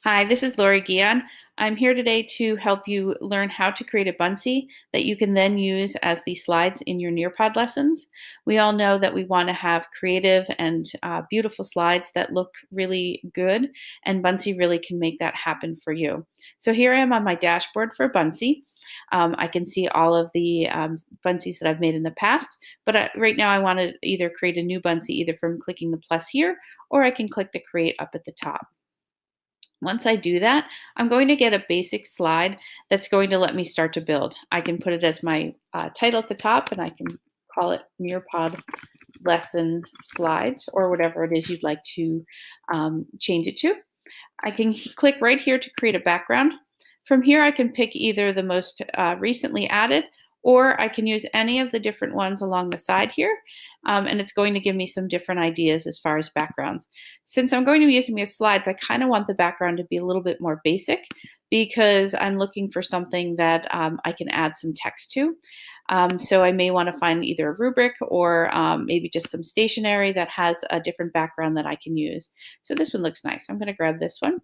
Hi, this is Laurie Guyon. I'm here today to help you learn how to create a Buncee that you can then use as the slides in your Nearpod lessons. We all know that we want to have creative and beautiful slides that look really good, and Buncee really can make that happen for you. So here I am on my dashboard for Buncee. I can see all of the Buncees that I've made in the past, but right now I want to either create a new Buncee either from clicking the plus here, or I can click the create up at the top. Once I do that, I'm going to get a basic slide that's going to let me start to build. I can put it as my title at the top, and I can call it Nearpod Lesson Slides, or whatever it is you'd like to change it to. I can click right here to create a background. From here, I can pick either the most recently added, or I can use any of the different ones along the side here, and it's going to give me some different ideas as far as backgrounds. Since I'm going to be using these slides, I kind of want the background to be a little bit more basic because I'm looking for something that I can add some text to. So I may want to find either a rubric or maybe just some stationery that has a different background that I can use. So this one looks nice. I'm going to grab this one.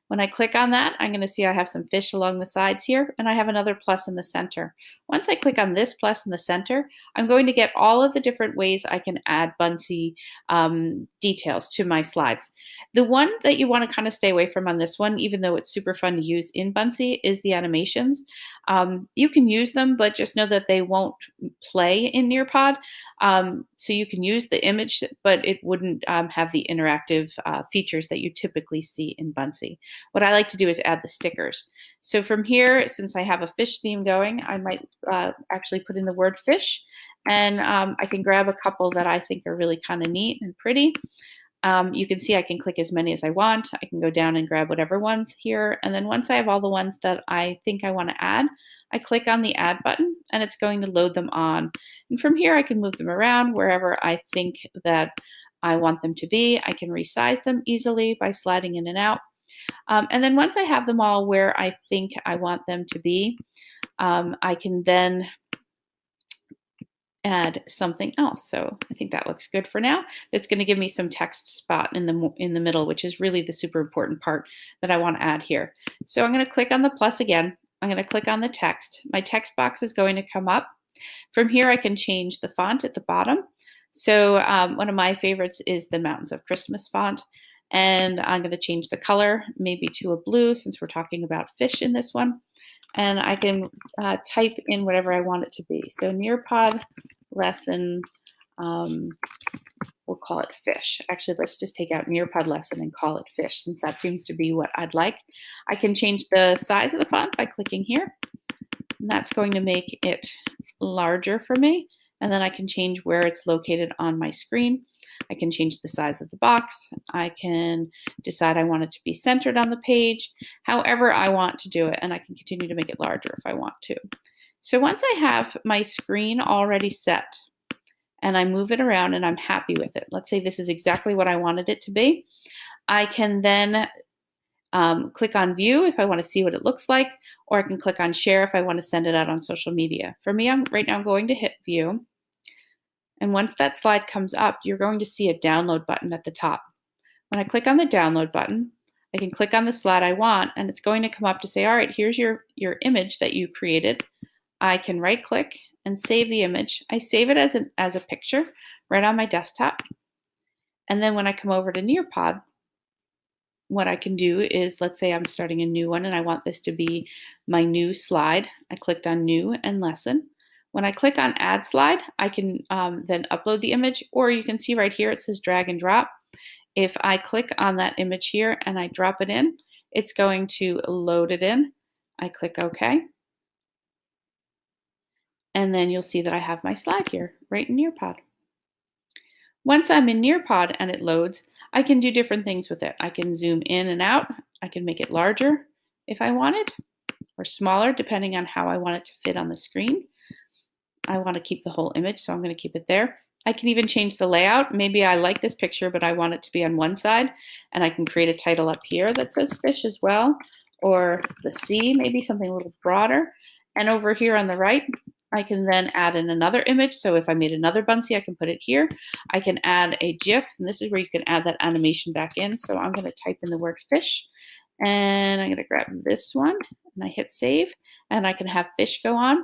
When I click on that, I'm going to see I have some fish along the sides here, and I have another plus in the center. Once I click on this plus in the center, I'm going to get all of the different ways I can add Buncee details to my slides. The one that you want to kind of stay away from on this one, even though it's super fun to use in Buncee, is the animations. You can use them, but just know that they won't play in Nearpod. So you can use the image, but it wouldn't have the interactive features that you typically see in Buncee. What I like to do is add the stickers. So from here, since I have a fish theme going, I might actually put in the word fish, and I can grab a couple that I think are really kind of neat and pretty. You can see I can click as many as I want. I can go down and grab whatever ones here. And then once I have all the ones that I think I want to add, I click on the add button and it's going to load them on. And from here, I can move them around wherever I think that I want them to be. I can resize them easily by sliding in and out. And then once I have them all where I think I want them to be, I can then add something else. So I think that looks good for now. It's going to give me some text spot in the middle, which is really the super important part that I want to add here. So I'm going to click on the plus again. I'm going to click on the text. My text box is going to come up. From here, I can change the font at the bottom. So one of my favorites is the Mountains of Christmas font. And I'm going to change the color maybe to a blue since we're talking about fish in this one. And I can type in whatever I want it to be. So Nearpod lesson, we'll call it fish. Actually, let's just take out Nearpod lesson and call it fish since that seems to be what I'd like. I can change the size of the font by clicking here. And that's going to make it larger for me. And then I can change where it's located on my screen. I can change the size of the box. I can decide I want it to be centered on the page, however I want to do it, and I can continue to make it larger if I want to. So once I have my screen already set and I move it around and I'm happy with it, let's say this is exactly what I wanted it to be, I can then click on view if I want to see what it looks like, or I can click on share if I want to send it out on social media. For me, right now I'm going to hit view. And once that slide comes up, you're going to see a download button at the top. When I click on the download button, I can click on the slide I want, and it's going to come up to say, all right, here's your image that you created. I can right click and save the image. I save it as a picture right on my desktop. And then when I come over to Nearpod, what I can do is, let's say I'm starting a new one and I want this to be my new slide. I clicked on new and lesson. When I click on add slide, I can then upload the image, or you can see right here it says drag and drop. If I click on that image here and I drop it in, it's going to load it in. I click OK. And then you'll see that I have my slide here right in Nearpod. Once I'm in Nearpod and it loads, I can do different things with it. I can zoom in and out. I can make it larger if I wanted, or smaller depending on how I want it to fit on the screen. I want to keep the whole image, so I'm going to keep it there. I can even change the layout. Maybe I like this picture, but I want it to be on one side, and I can create a title up here that says fish as well, or the sea, maybe something a little broader. And over here on the right, I can then add in another image. So if I made another Buncee, I can put it here. I can add a GIF, and this is where you can add that animation back in. So I'm going to type in the word fish, And I'm going to grab this one and I hit save and I can have fish go on.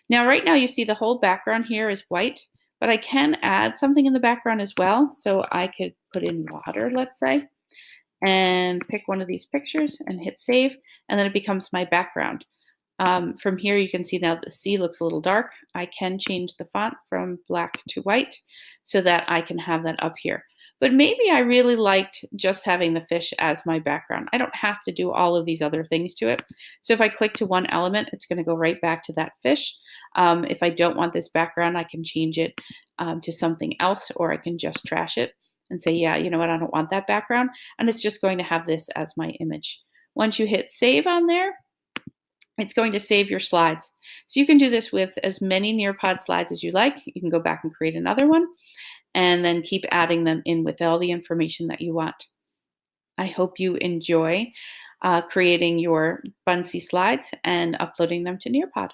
Now, right now you see the whole background here is white, but I can add something in the background as well. So I could put in water, let's say, and pick one of these pictures and hit save, and then it becomes my background. From here, you can see now the sea looks a little dark. I can change the font from black to white so that I can have that up here. But maybe I really liked just having the fish as my background. I don't have to do all of these other things to it. So if I click to one element, it's going to go right back to that fish. If I don't want this background, I can change it to something else, or I can just trash it and say, yeah, you know what, I don't want that background. And it's just going to have this as my image. Once you hit save on there, it's going to save your slides. So you can do this with as many Nearpod slides as you like. You can go back and create another one and then keep adding them in with all the information that you want. I hope you enjoy creating your Buncee slides and uploading them to Nearpod.